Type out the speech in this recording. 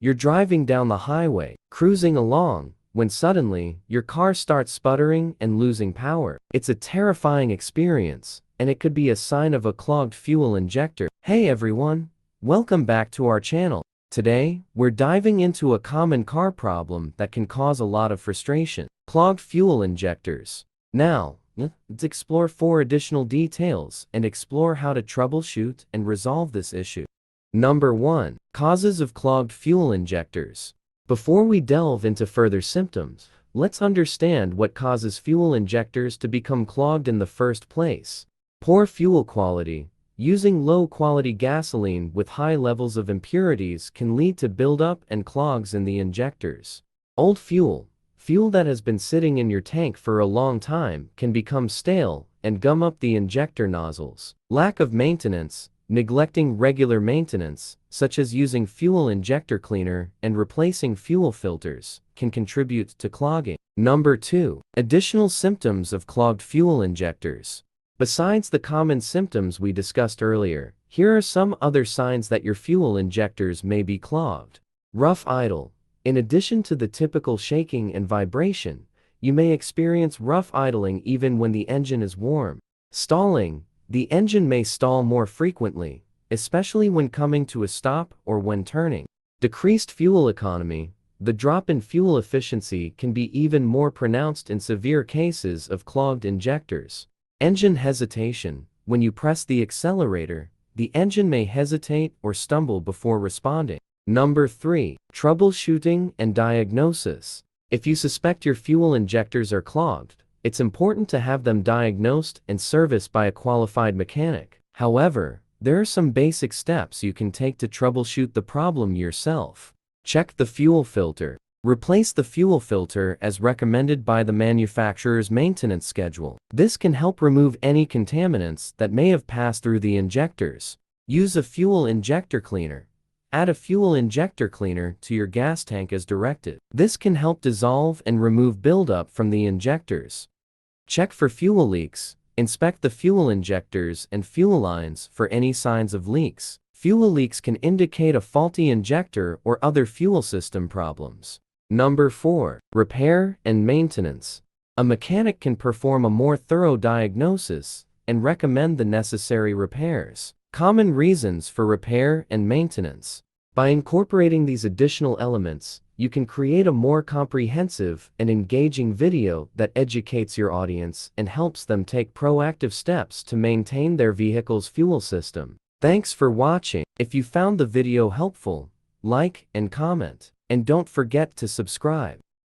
You're driving down the highway, cruising along, when suddenly, your car starts sputtering and losing power. It's a terrifying experience, and it could be a sign of a clogged fuel injector. Hey everyone, welcome back to our channel. Today, we're diving into a common car problem that can cause a lot of frustration: clogged fuel injectors. Now, let's explore 4 additional details and explore how to troubleshoot and resolve this issue. Number 1. Causes of clogged fuel injectors. Before we delve into further symptoms, let's understand what causes fuel injectors to become clogged in the first place. Poor fuel quality. Using low-quality gasoline with high levels of impurities can lead to buildup and clogs in the injectors. Old fuel that has been sitting in your tank for a long time, can become stale and gum up the injector nozzles. Lack of maintenance. Neglecting regular maintenance, such as using fuel injector cleaner and replacing fuel filters, can contribute to clogging. Number 2. Additional symptoms of clogged fuel injectors. Besides the common symptoms we discussed earlier, here are some other signs that your fuel injectors may be clogged. Rough idle. In addition to the typical shaking and vibration, you may experience rough idling even when the engine is warm. Stalling. The engine may stall more frequently, especially when coming to a stop or when turning. Decreased fuel economy. The drop in fuel efficiency can be even more pronounced in severe cases of clogged injectors. Engine hesitation. When you press the accelerator, the engine may hesitate or stumble before responding. Number 3. Troubleshooting and diagnosis. If you suspect your fuel injectors are clogged, it's important to have them diagnosed and serviced by a qualified mechanic. However, there are some basic steps you can take to troubleshoot the problem yourself. Check the fuel filter. Replace the fuel filter as recommended by the manufacturer's maintenance schedule. This can help remove any contaminants that may have passed through the injectors. Use a fuel injector cleaner. Add a fuel injector cleaner to your gas tank as directed. This can help dissolve and remove buildup from the injectors. Check for fuel leaks. Inspect the fuel injectors and fuel lines for any signs of leaks. Fuel leaks can indicate a faulty injector or other fuel system problems. Number 4. Repair and maintenance. A mechanic can perform a more thorough diagnosis and recommend the necessary repairs. Common reasons for repair and maintenance. By incorporating these additional elements, you can create a more comprehensive and engaging video that educates your audience and helps them take proactive steps to maintain their vehicle's fuel system. Thanks for watching. If you found the video helpful, like and comment. And don't forget to subscribe.